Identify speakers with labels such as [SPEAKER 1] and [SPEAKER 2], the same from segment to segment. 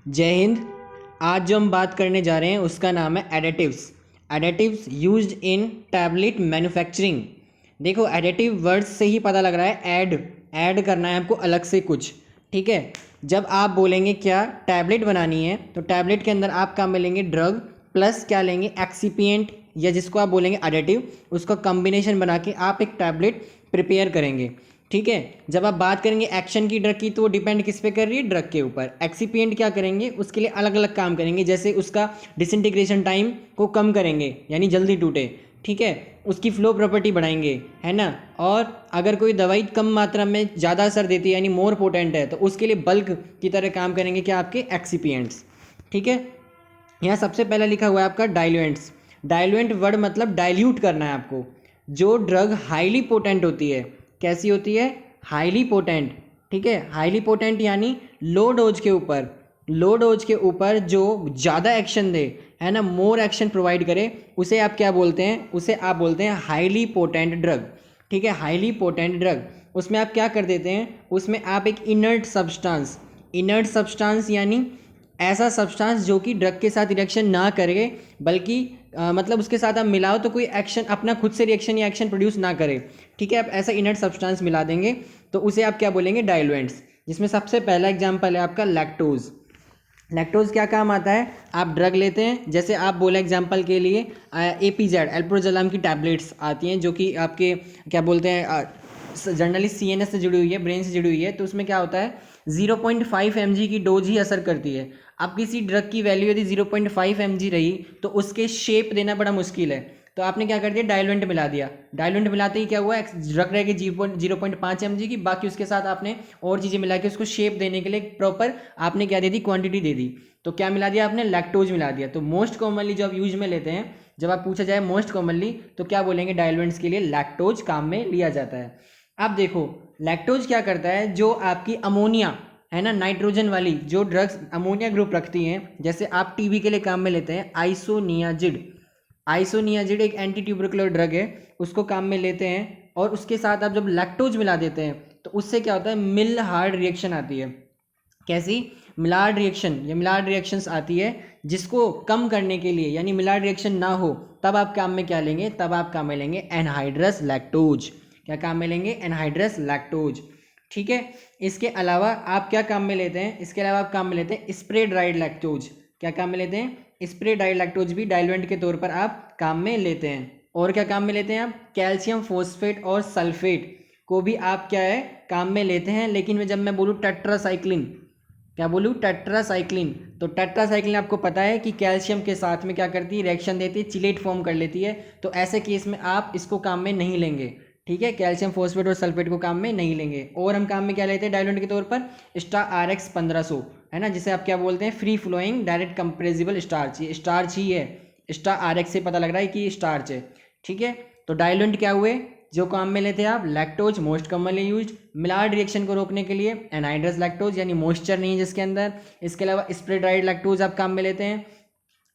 [SPEAKER 1] जय हिंद। आज जो हम बात करने जा रहे हैं उसका नाम है additives. Additives used in tablet manufacturing. देखो, एडिटिव वर्ड्स से ही पता लग रहा है ऐड करना है आपको अलग से कुछ। ठीक है, जब आप बोलेंगे क्या टैबलेट बनानी है तो टैबलेट के अंदर आप क्या मिलेंगे, ड्रग प्लस क्या लेंगे, एक्सिपिएंट, या जिसको आप बोलेंगे एडिटिव, उसका कॉम्बिनेशन बना के आप एक टैबलेट प्रिपेयर करेंगे। ठीक है, जब आप बात करेंगे एक्शन की ड्रग की तो वो डिपेंड किस पे कर रही है, ड्रग के ऊपर। एक्सीपिएंट क्या करेंगे, उसके लिए अलग अलग काम करेंगे, जैसे उसका डिसइंटीग्रेशन टाइम को कम करेंगे यानी जल्दी टूटे। ठीक है, उसकी फ्लो प्रॉपर्टी बढ़ाएंगे, है ना। और अगर कोई दवाई कम मात्रा में ज़्यादा असर देती है यानी मोर पोटेंट है तो उसके लिए बल्क की तरह काम करेंगे क्या, आपके एक्सीपिएंट्स। ठीक है, यहाँ सबसे पहला लिखा हुआ है आपका डाइल्यूएंट्स। डाइल्यूएंट वर्ड मतलब डाइल्यूट करना है आपको। जो ड्रग हाईली पोटेंट होती है, कैसी होती है, हाईली पोटेंट। ठीक है, हाईली पोटेंट यानी लो डोज के ऊपर जो ज़्यादा एक्शन दे, है ना, मोर एक्शन प्रोवाइड करे, उसे आप क्या बोलते हैं, उसे आप बोलते हैं हाईली पोटेंट ड्रग। ठीक है, हाईली पोटेंट ड्रग, उसमें आप क्या कर देते हैं, उसमें आप एक इनर्ट सब्सटेंस यानी ऐसा सब्सटेंस जो कि ड्रग के साथ रिएक्शन ना करे, बल्कि मतलब उसके साथ आप मिलाओ तो कोई एक्शन अपना खुद से रिएक्शन या एक्शन प्रोड्यूस ना करे। ठीक है, आप ऐसा इनर्ट सब्सटेंस मिला देंगे तो उसे आप क्या बोलेंगे, डाइल्यूएंट्स। जिसमें सबसे पहला एग्जांपल है आपका लैक्टोज। लैक्टोज क्या काम आता है, आप ड्रग लेते हैं, जैसे आप बोले एग्जांपल के लिए एपीजेड एल्प्रोजोलम की टैबलेट्स आती हैं जो कि आपके क्या बोलते हैं, जनरली सीएनएस से जुड़ी हुई है, ब्रेन से जुड़ी हुई है, तो उसमें क्या होता है 0.5 mg की डोज ही असर करती है। अब किसी ड्रग की वैल्यू यदि 0.5 mg रही तो उसके शेप देना बड़ा मुश्किल है, तो आपने क्या कर दिया, डाइल्यूएंट मिला दिया। डाइल्यूएंट मिलाते ही क्या हुआ, ड्रग रह गई 0.5 mg की, बाकी उसके साथ आपने और चीज़ें मिला के उसको शेप देने के लिए प्रॉपर आपने क्या दे दी, क्वांटिटी दे दी। तो क्या मिला दिया आपने, लैक्टोज मिला दिया। तो मोस्ट कॉमनली जो आप यूज में लेते हैं, जब आप पूछा जाए मोस्ट कॉमनली तो क्या बोलेंगे, डाइल्यूएंट्स के लिए लैक्टोज काम में लिया जाता है। अब देखो लैक्टोज क्या करता है, जो आपकी अमोनिया है ना, नाइट्रोजन वाली जो ड्रग्स अमोनिया ग्रुप रखती हैं, जैसे आप टीबी के लिए काम में लेते हैं आइसोनियाजिड एक एंटी ट्यूबरकुलर ड्रग है, उसको काम में लेते हैं। और उसके साथ आप जब लैक्टोज मिला देते हैं तो उससे क्या होता है, मिल हार्ड रिएक्शन आती है। कैसी, मिलार्ड रिएक्शन, ये मिलार्ड रिएक्शंस आती है, जिसको कम करने के लिए यानी मिलार्ड रिएक्शन ना हो तब आप काम में क्या लेंगे, तब आप काम में लेंगे एनहाइड्रस लैक्टोज। क्या काम में लेंगे, एनहाइड्रस लैक्टोज। ठीक है, इसके अलावा आप क्या काम में लेते हैं, इसके अलावा आप काम में लेते हैं स्प्रे ड्राइड लैक्टोज। क्या काम में लेते हैं, स्प्रे ड्राइड लैक्टोज भी डाइल्यूएंट के तौर पर आप काम में लेते हैं। और क्या काम में लेते हैं आप, कैल्शियम फॉस्फेट और सल्फेट को भी आप क्या है, काम में लेते हैं। लेकिन जब मैं बोलूँ टेट्रासाइक्लिन, क्या बोलूँ, टेट्रासाइक्लिन, तो टेट्रासाइक्लिन आपको पता है कि कैल्शियम के साथ में क्या करती है, रिएक्शन देती है, चिलेट फॉर्म कर लेती है, तो ऐसे केस में आप इसको काम में नहीं लेंगे। ठीक है, कैल्शियम फॉस्फेट और सल्फेट को काम में नहीं लेंगे। और हम काम में क्या लेते हैं डाइल्यूएंट के तौर पर, स्टार RX 1500, है ना, जिसे आप क्या बोलते हैं, free flowing direct compressible starch. ये स्टार्च ही है, स्टार RX से पता लग रहा है कि ये स्टार्च है। ठीक है, तो डाइल्यूएंट क्या हुए जो काम में लेते हैं आप, lactose most commonly used, Maillard reaction को रोकने के लिए एनहाइड्रस लैक्टोज यानी मॉइस्चर नहीं है जिसके अंदर। इसके अलावा स्प्रे ड्राइड लैक्टोज आप काम में लेते हैं।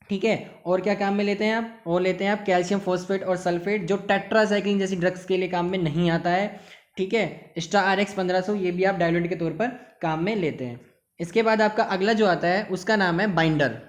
[SPEAKER 1] ठीक है, और क्या काम में लेते हैं आप, और लेते हैं आप कैल्शियम फॉस्फेट और सल्फेट, जो टेट्रासाइक्लिन जैसी ड्रग्स के लिए काम में नहीं आता है। ठीक है, स्टार RX 1500 ये भी आप डाइल्यूएंट के तौर पर काम में लेते हैं। इसके बाद आपका अगला जो आता है उसका नाम है बाइंडर।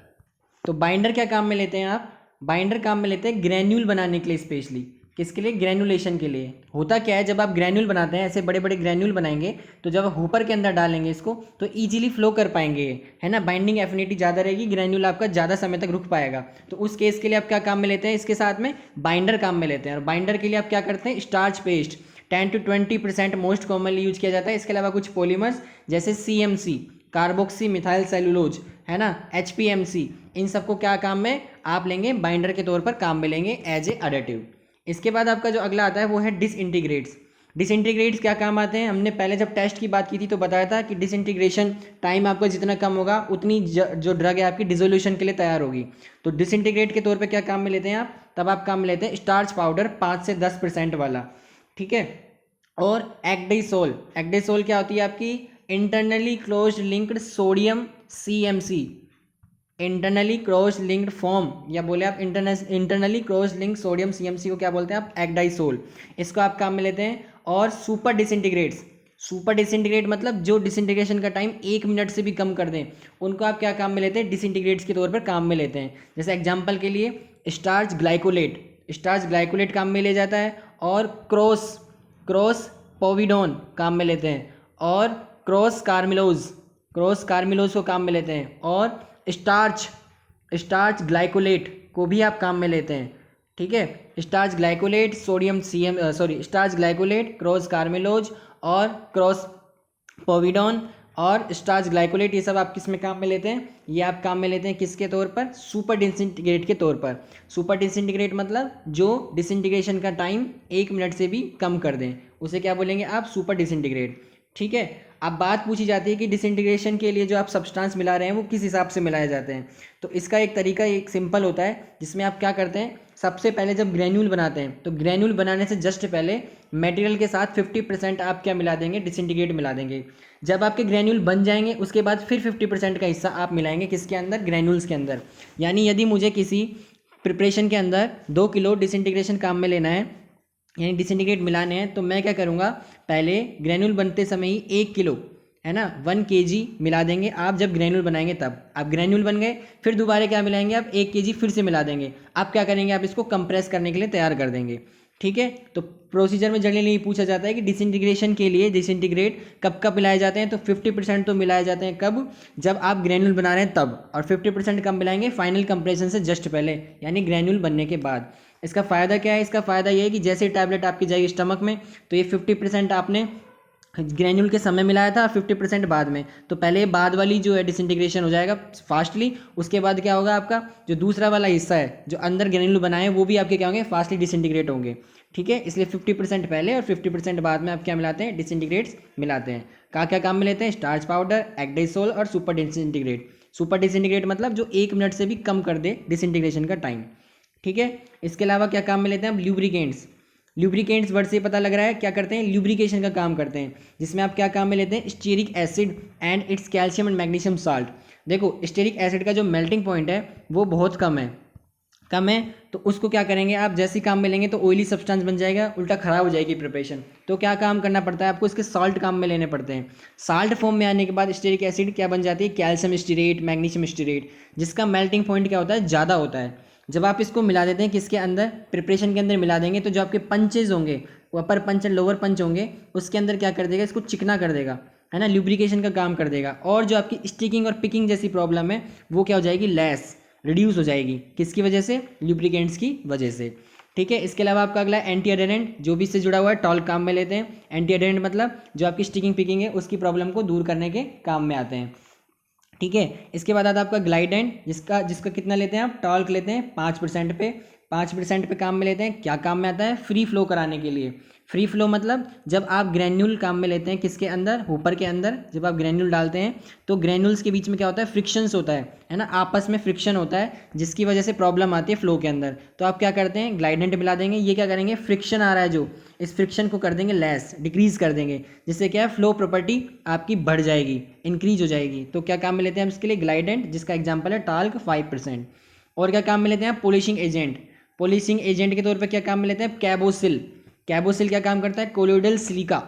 [SPEAKER 1] तो बाइंडर क्या काम में लेते हैं आप, बाइंडर काम में लेते हैं ग्रैन्यूल बनाने के लिए, स्पेशली किसके लिए, ग्रैनुलेशन के लिए। होता क्या है, जब आप ग्रैन्यूल बनाते हैं, ऐसे बड़े बड़े ग्रैन्यूल बनाएंगे, तो जब आप हुपर के अंदर डालेंगे इसको तो ईजिली फ्लो कर पाएंगे, है ना, बाइंडिंग एफिनिटी ज़्यादा रहेगी, ग्रैन्यूल आपका ज़्यादा समय तक रुक पाएगा। तो उस केस के लिए आप क्या काम में लेते हैं, इसके साथ में बाइंडर काम में लेते हैं। और बाइंडर के लिए आप क्या करते हैं, starch paste 10 to 20% most commonly use किया जाता है। इसके अलावा कुछ पॉलीमर्स जैसे CMC कार्बोक्सी मिथाइल सेलुलोज, है ना, HPMC, इन सबको क्या काम में आप लेंगे, बाइंडर के तौर पर काम में लेंगे एज ए एडिटिव। इसके बाद आपका जो अगला आता है वो है डिसइंटीग्रेट्स। डिसइंटीग्रेट्स क्या काम आते हैं, हमने पहले जब टेस्ट की बात की थी तो बताया था कि डिसइंटीग्रेशन टाइम आपका जितना कम होगा उतनी जो ड्रग है आपकी डिसोल्यूशन के लिए तैयार होगी। तो डिसइंटीग्रेट के तौर पे क्या काम में लेते हैं आप, तब आप काम में लेते हैं स्टार्च पाउडर 5 से 10% वाला। ठीक है, और एक्डेसोल क्या होती है आपकी, internally close linked sodium CMC, internally cross linked form, या बोले आप internally cross linked sodium CMC को क्या बोलते हैं आप, एक्डाइसोल, इसको आप काम में लेते हैं। और सुपर डिसइंटीग्रेट मतलब जो डिसइंटीग्रेशन का टाइम 1 मिनट से भी कम कर दें, उनको आप क्या काम में लेते हैं, डिसइंटीग्रेट्स के तौर पर काम में लेते हैं। जैसे एग्जांपल के लिए स्टार्च ग्लाइकोलेट काम में ले जाता है, और क्रॉस पोविडोन काम में लेते हैं, और क्रॉस कार्मिलोज को काम में लेते हैं, और स्टार्च ग्लाइकोलेट को भी आप काम में लेते हैं। ठीक है, starch glycolate starch glycolate, cross carmellose और क्रॉस पोविडोन और स्टार्च ग्लाइकोलेट, ये सब आप किस में काम में लेते हैं, ये आप काम में लेते हैं किसके तौर पर, सुपर डिसइंटीग्रेट के तौर पर। सुपर डिसइंटीग्रेट मतलब जो डिसइंटीग्रेशन का टाइम 1 मिनट से भी कम कर दें, उसे क्या बोलेंगे आप, सुपर डिसइंटीग्रेट। ठीक है, अब बात पूछी जाती है कि डिसइंटीग्रेशन के लिए जो आप सब्सटेंस मिला रहे हैं वो किस हिसाब से मिलाए जाते हैं। तो इसका एक तरीका एक सिंपल होता है, जिसमें आप क्या करते हैं, सबसे पहले जब ग्रेन्यूल बनाते हैं तो ग्रेन्यूल बनाने से जस्ट पहले मटेरियल के साथ 50% आप क्या मिला देंगे, डिसइंटीग्रेट मिला देंगे। जब आपके ग्रेन्यूल बन जाएंगे उसके बाद फिर 50% का हिस्सा आप मिलाएंगे किसके अंदर, ग्रेन्यूल्स के अंदर। यानी यदि मुझे किसी प्रिपरेशन के अंदर 2 किलो डिसइंटीग्रेशन काम में लेना है, यानी डिसइंटीग्रेट मिलाने हैं, तो मैं क्या करूँगा, पहले ग्रेन्यूल बनते समय ही 1 किलो है ना 1 kg मिला देंगे। आप जब ग्रेन्यूल बनाएंगे तब आप ग्रेन्यूल बन गए, फिर दोबारा क्या मिलाएंगे, आप 1 kg फिर से मिला देंगे। आप क्या करेंगे, आप इसको कंप्रेस करने के लिए तैयार कर देंगे। ठीक है, तो प्रोसीजर में जनरली पूछा जाता है कि डिसइंटीग्रेशन के लिए डिसइंटीग्रेट कब कब मिलाए जाते हैं, तो 50% तो मिलाए जाते हैं कब, जब आप ग्रेन्यूल बना रहे हैं तब, और 50% कब मिलाएंगे, फाइनल कंप्रेशन से जस्ट पहले, यानी ग्रेन्यूल बनने के बाद। इसका फ़ायदा क्या है, इसका फ़ायदा ये है कि जैसे टैबलेट आपकी जाएगी स्टमक में, तो ये 50% आपने ग्रेन्यूल के समय मिलाया था और 50% बाद में, तो पहले बाद वाली जो है डिसइंटीग्रेशन हो जाएगा फास्टली, उसके बाद क्या होगा, आपका जो दूसरा वाला हिस्सा है जो अंदर ग्रेन्यूल बनाए वो भी आपके क्या होंगे, फास्टली डिसइंटीग्रेट होंगे। ठीक है, इसलिए 50% पहले और 50% बाद में आप क्या मिलाते हैं, डिसइंटीग्रेट्स मिलाते हैं। क्या काम में लेते हैं, स्टार्च पाउडर, एक्डाइसोल और सुपर डिसइंटीग्रेट। सुपर डिसइंटीग्रेट मतलब जो 1 मिनट से भी कम कर दे डिसइंटीग्रेशन का टाइम। ठीक है, इसके अलावा क्या काम में लेते हैं, ल्यूब्रिकेंट्स वर्ड से पता लग रहा है क्या करते हैं, ल्यूब्रिकेशन का काम करते हैं, जिसमें आप क्या काम में लेते हैं, stearic acid and its calcium and magnesium salt. देखो स्टीरिक एसिड का जो मेल्टिंग पॉइंट है वो बहुत कम है, तो उसको क्या करेंगे आप, जैसे ही काम में लेंगे तो ऑयली सब्सटेंस बन जाएगा, उल्टा खराब हो जाएगी प्रिपरेशन। तो क्या काम करना पड़ता है आपको, इसके साल्ट काम में लेने पड़ते हैं। साल्ट फॉर्म में आने के बाद स्टीरिक एसिड क्या बन जाती है, कैल्शियम स्टीरेट, मैग्नीशियम स्टीरेट, जिसका मेल्टिंग पॉइंट क्या होता है, ज़्यादा होता है। जब आप इसको मिला देते हैं किसके अंदर, प्रिपरेशन के अंदर मिला देंगे, तो जो आपके पंचेज होंगे, अपर पंच एंड लोअर पंच होंगे, उसके अंदर क्या कर देगा, इसको चिकना कर देगा, है ना, ल्यूब्रिकेशन का काम कर देगा। और जो आपकी स्टिकिंग और पिकिंग जैसी प्रॉब्लम है वो क्या हो जाएगी, लेस रिड्यूस हो जाएगी, किसकी वजह से, ल्यूब्रिकेंट्स की वजह से। ठीक है, इसके अलावा आपका अगला एंटी एडेरेंट, जो भी इससे जुड़ा हुआ है, टॉल्क काम में लेते हैं। एंटी एडेरेंट मतलब जो आपकी स्टिकिंग पिकिंग है उसकी प्रॉब्लम को दूर करने के काम में आते हैं। ठीक है, इसके बाद आता है आपका ग्लाइडेंट, जिसका कितना लेते हैं आप, टॉल्क लेते हैं 5% पे काम में लेते हैं। क्या काम में आता है, फ्री फ्लो कराने के लिए। फ्री फ्लो मतलब जब आप ग्रेन्यूल काम में लेते हैं किसके अंदर, होपर के अंदर, जब आप ग्रेन्यूल डालते हैं तो ग्रेन्यूल्स के बीच में क्या होता है, फ्रिक्शंस होता है ना, आपस में फ्रिक्शन होता है, जिसकी वजह से प्रॉब्लम आती है फ्लो के अंदर। तो आप क्या करते हैं, ग्लाइडेंट मिला देंगे। ये क्या करेंगे, फ्रिक्शन आ रहा है जो, इस फ्रिक्शन को कर देंगे लेस, डिक्रीज कर देंगे, जिससे क्या है, फ्लो प्रॉपर्टी आपकी बढ़ जाएगी, इंक्रीज हो जाएगी। तो क्या काम में लेते हैं हम इसके लिए, ग्लाइडेंट, जिसका एग्जाम्पल है टाल्क 5%। और क्या काम में लेते हैं, पॉलिशिंग एजेंट के तौर पर क्या काम में लेते हैं, कैबोसिल क्या काम करता है, कोलोइडल सिलिका,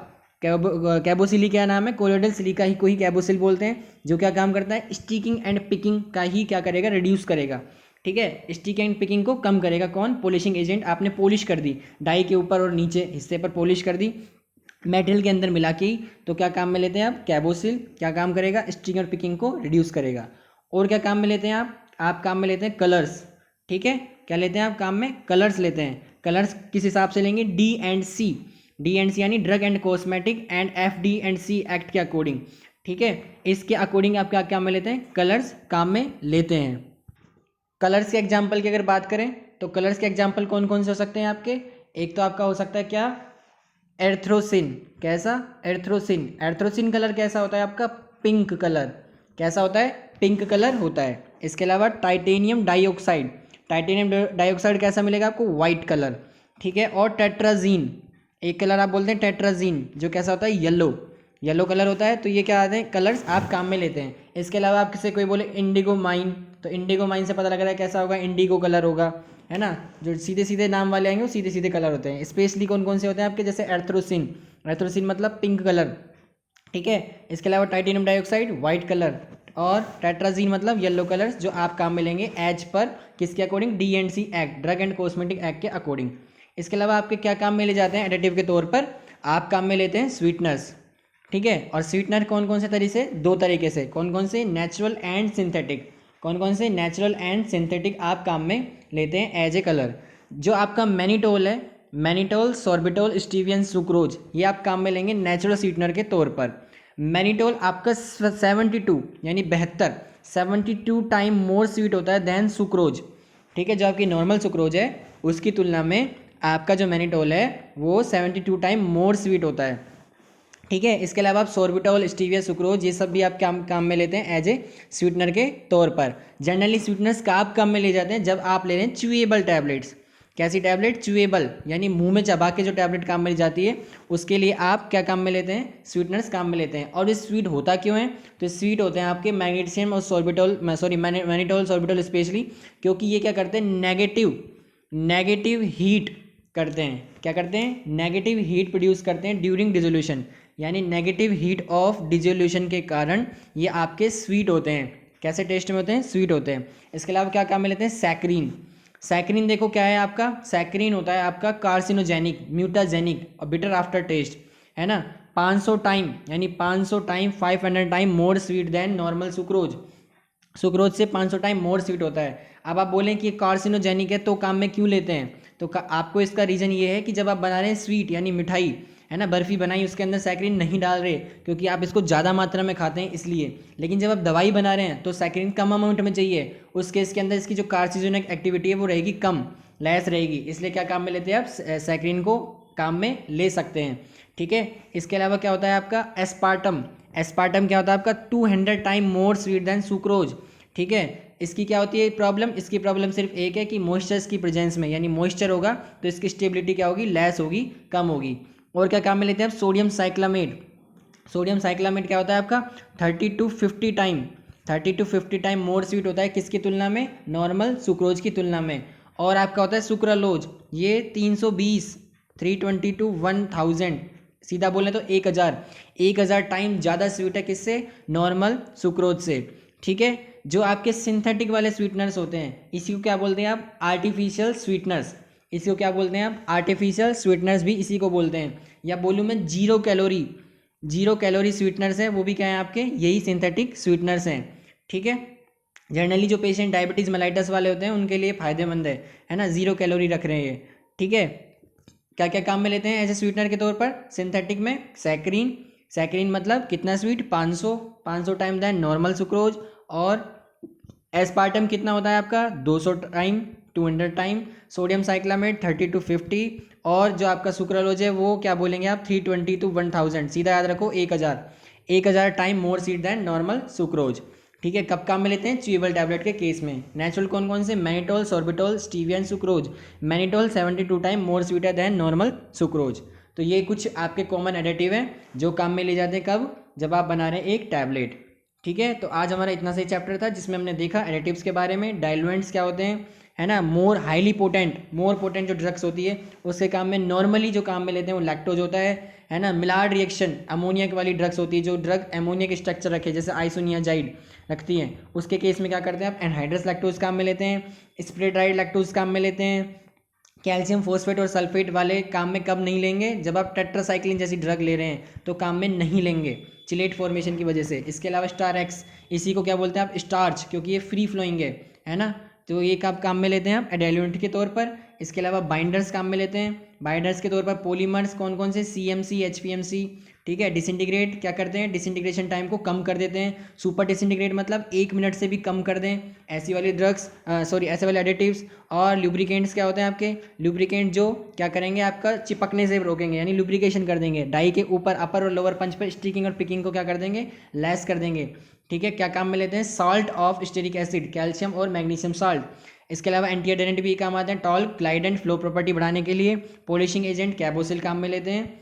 [SPEAKER 1] कैबोसिली क्या नाम है, कोलोइडल सिलिका ही को ही कैबोसिल बोलते हैं, जो क्या काम करता है, स्टिकिंग एंड पिकिंग का ही क्या करेगा, रिड्यूस करेगा। ठीक है, स्टिक एंड पिकिंग को कम करेगा कौन, पॉलिशिंग एजेंट। आपने पॉलिश कर दी, डाई के ऊपर और नीचे हिस्से पर पॉलिश कर दी मेटेरियल के अंदर मिला के, तो क्या काम में लेते हैं आप, कैबोसिल क्या काम करेगा, स्टिक और पिकिंग को रिड्यूस करेगा। और क्या काम में लेते हैं आप काम में लेते हैं कलर्स। ठीक है, क्या लेते हैं आप काम में, कलर्स लेते हैं। कलर्स किस हिसाब से लेंगे, डी एंड सी यानी drug and cosmetic and FD&C act के अकॉर्डिंग। ठीक है, इसके अकॉर्डिंग आप क्या काम में लेते हैं, कलर्स काम में लेते हैं। कलर्स के एग्जाम्पल की अगर बात करें तो कलर्स के एग्जाम्पल कौन कौन से हो सकते हैं आपके, एक तो आपका हो सकता है क्या, एर्थ्रोसिन। कैसा, एर्थ्रोसिन कलर कैसा होता है आपका, पिंक कलर। कैसा होता है, पिंक कलर होता है। इसके अलावा टाइटेनियम डाइऑक्साइड कैसा मिलेगा आपको, वाइट कलर। ठीक है, और टेट्राजीन, एक कलर आप बोलते हैं टेट्राजीन, जो कैसा होता है, येलो कलर होता है। तो ये क्या आते हैं, कलर्स आप काम में लेते हैं। इसके अलावा आप किसी कोई बोले इंडिगो माइन, तो इंडिगो माइन से पता लग रहा है कैसा होगा, इंडिगो कलर होगा, है ना। जो सीधे सीधे नाम वाले आएंगे वो सीधे सीधे कलर होते हैं। स्पेशली कौन कौन से होते हैं आपके, जैसे एर्थ्रोसिन मतलब पिंक कलर, ठीक है। इसके अलावा टाइटेनियम डाइऑक्साइड वाइट कलर, और टेट्राजीन मतलब येलो कलर्स, जो आप काम में लेंगे एज पर किसके according, DNC act, drug and cosmetic act के अकॉर्डिंग। इसके अलावा आपके क्या काम में ले जाते हैं एडिटिव के तौर पर, आप काम में लेते हैं स्वीटनर्स। ठीक है, और स्वीटनर कौन कौन से तरीके से, दो तरीके से, कौन कौन से, नेचुरल एंड सिंथेटिक, कौन कौन से, नेचुरल एंड सिंथेटिक आप काम में लेते हैं एज ए कलर। जो आपका मैनिटोल है, मैनिटोल, सॉर्बिटोल, स्टीवियन, सुक्रोज, ये आप काम में लेंगे नेचुरल स्वीटनर के तौर पर। मैनिटोल आपका 72 यानी 72 टाइम मोर स्वीट होता है देन सुक्रोज। ठीक है, जो आपकी नॉर्मल सुक्रोज है उसकी तुलना में आपका जो मैनिटोल है वो 72 टाइम मोर स्वीट होता है। ठीक है, इसके अलावा आप सोर्बिटोल, स्टीविया, सुक्रोज, ये सब भी आप काम में लेते हैं एज ए स्वीटनर के तौर पर। जनरली स्वीटनर्स का आप काम में ले जाते हैं जब आप ले रहे हैं च्यूएबल टैबलेट्स। कैसी टैबलेट, च्यूएबल, यानी मुंह में चबा के जो टैबलेट काम में जाती है उसके लिए आप क्या काम में लेते हैं, स्वीटनर्स काम में लेते हैं। और ये स्वीट होता क्यों है, तो स्वीट होते हैं आपके मैग्नीशियम और सॉर्बिटोल, मैनिटोल, सॉर्बिटोल स्पेशली, क्योंकि ये क्या करते हैं, नेगेटिव हीट करते हैं। क्या करते हैं, नेगेटिव हीट प्रोड्यूस करते हैं ड्यूरिंग डिजोल्यूशन, यानी नेगेटिव हीट ऑफ डिजोल्यूशन के कारण ये आपके स्वीट होते हैं। कैसे टेस्ट में होते हैं, स्वीट होते हैं। इसके अलावा क्या काम में लेते हैं, सैक्रीन। सैक्रीन देखो क्या है आपका, सैक्रीन होता है आपका कार्सिनोजेनिक, म्यूटाजेनिक और बिटर आफ्टर टेस्ट, है ना। 500 टाइम, यानी 500 time, 500 time more sweet than normal sucrose. Sucrose से 500 टाइम मोर स्वीट होता है। अब आप बोलें कि कार्सिनोजेनिक है तो काम में क्यों लेते हैं, तो आपको इसका रीज़न ये है कि जब आप बना रहे हैं स्वीट यानी मिठाई, है ना, बर्फ़ी बनाई, उसके अंदर सैक्रीन नहीं डाल रहे क्योंकि आप इसको ज़्यादा मात्रा में खाते हैं इसलिए। लेकिन जब आप दवाई बना रहे हैं तो सैक्रीन कम अमाउंट में चाहिए, उस केस के अंदर इसकी जो कार्सिनोजेनिक एक्टिविटी है वो रहेगी कम, लेस रहेगी, इसलिए क्या काम में लेते हैं आप, सैक्रीन को काम में ले सकते हैं। ठीक है, इसके अलावा क्या होता है आपका एस्पार्टम। एस्पार्टम क्या होता है आपका 200 time more sweet than sucrose. ठीक है, इसकी क्या होती है प्रॉब्लम, इसकी प्रॉब्लम सिर्फ एक है कि मॉइस्चर की प्रेजेंस में, यानी मॉइस्चर होगा तो इसकी स्टेबिलिटी क्या होगी, लेस होगी, कम होगी। और क्या काम में लेते हैं आप, सोडियम साइक्लामेट। सोडियम साइक्लामेट क्या होता है आपका 30 to 50 टाइम मोर स्वीट होता है किसकी तुलना में, नॉर्मल सुक्रोज की तुलना में। और आपका होता है सुक्रालोज, ये 320, 320 to 1000, सीधा बोलें तो 1000 टाइम ज़्यादा स्वीट है किससे, नॉर्मल सुक्रोज से। ठीक है, जो आपके सिंथेटिक वाले स्वीटनर्स होते हैं इसी को क्या बोलते हैं आप, आर्टिफिशियल स्वीटनर्स। इसी को क्या बोलते हैं आप, आर्टिफिशियल स्वीटनर्स भी इसी को बोलते हैं। या बोलूँ मैं जीरो कैलोरी स्वीटनर्स हैं, वो भी क्या है आपके, यही सिंथेटिक स्वीटनर्स हैं। ठीक है, जनरली जो पेशेंट डायबिटीज़ मेलाइटस वाले होते हैं उनके लिए फ़ायदेमंद है ना, 0 कैलोरी रख रहे हैं ये। ठीक है, क्या क्या काम में लेते हैं ऐसे स्वीटनर के तौर पर सिंथेटिक में, सैक्रीन मतलब कितना sweet, 500 time than normal sucrose. और एस्पार्टम कितना होता है आपका 200 time, 200 time. Sodium cyclamate 30 to 50, और जो आपका सुक्रालोज है वो क्या बोलेंगे आप 320 to 1000, सीधा याद रखो 1000 time more sweet than normal sucrose. ठीक है, कब काम में लेते हैं, च्यूएबल टैबलेट के केस में। नेचुरल कौन कौन से, mannitol, sorbitol, stevia and sucrose. Mannitol 72 time more sweet है देन नॉर्मल सुक्रोज। तो ये कुछ आपके कॉमन एडिटिव हैं जो काम में ले जाते हैं कब, जब आप बना रहे हैं एक टैबलेट। ठीक है, तो आज हमारा इतना सही चैप्टर था जिसमें हमने देखा एडिटिव्स के बारे में, डाइलुएंट्स क्या होते हैं, है ना, मोर पोटेंट जो ड्रग्स होती है उसके काम में नॉर्मली जो काम में लेते हैं वो लैक्टोज होता है ना। मिलार्ड रिएक्शन अमोनिया वाली ड्रग्स होती है, जो ड्रग अमोनिया के स्ट्रक्चर रखे जैसे आइसोनियाजाइड रखती हैं, उसके केस में क्या करते हैं आप, एनहाइड्रस लैक्टोज काम में लेते हैं, स्प्रेड्राइड लैक्टोज काम में लेते हैं। कैल्शियम फोस्फेट और सल्फेट वाले काम में कब नहीं लेंगे, जब आप टेट्रासाइक्लिन जैसी ड्रग ले रहे हैं तो काम में नहीं लेंगे चिलेट फॉर्मेशन की वजह से। इसके अलावा स्टार एक्स, इसी को क्या बोलते हैं आप, स्टार्च, क्योंकि ये फ्री फ्लोइंग है ना, तो ये कब काम में लेते हैं आप, एडाइल्यूएंट के तौर पर। इसके अलावा बाइंडर्स काम में लेते हैं, बाइंडर्स के तौर पर पॉलीमर्स कौन कौन से, CMC, HPMC। ठीक है, डिसइंटीग्रेट क्या करते हैं, डिसइंटीग्रेशन टाइम को कम कर देते हैं। सुपर डिसइंटीग्रेट मतलब 1 मिनट से भी कम कर दें, ऐसी वाली ड्रग्स, ऐसे वाले एडिटिव्स। और लुब्रिकेंट्स क्या होते हैं आपके, लुब्रिकेंट जो क्या करेंगे आपका चिपकने से रोकेंगे, यानी लुब्रिकेशन कर देंगे, डाई के ऊपर अपर और लोअर पंच पर स्टिकिंग और पिकिंग को क्या कर देंगे, लेस कर देंगे। ठीक है, क्या काम में लेते हैं, salt of stearic acid, calcium और मैग्नीशियम सॉल्ट। इसके अलावा एंटी एडेरेंट भी काम आते हैं, talc, glide and flow property बढ़ाने के लिए। पॉलिशिंग एजेंट कैबोसिल काम में लेते हैं।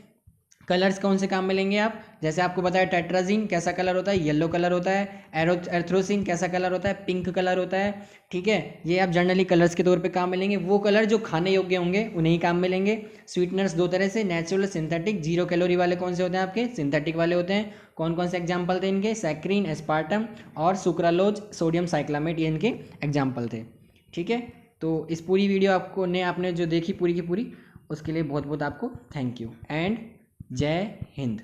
[SPEAKER 1] कलर्स कौन से काम में लेंगे आप, जैसे आपको बताया टेट्राजीन कैसा कलर होता है, येलो कलर होता है। एर्थ्रोसिन कैसा कलर होता है, पिंक कलर होता है। ठीक है, ये आप जनरली कलर्स के तौर पे काम में लेंगे। वो कलर जो खाने योग्य होंगे उन्हें ही काम में लेंगे। स्वीटनर्स दो तरह से, नेचुरल, सिंथेटिक। 0 कैलोरी वाले कौन से होते हैं आपके, सिंथेटिक वाले होते हैं। कौन कौन से एग्जाम्पल थे इनके, सैक्रीन, एस्पार्टम और सुक्रालोज, सोडियम साइक्लामेट, ये इनके एग्जाम्पल थे। ठीक है, तो इस पूरी वीडियो आपने जो देखी पूरी की पूरी, उसके लिए बहुत बहुत आपको थैंक यू एंड जय हिंद।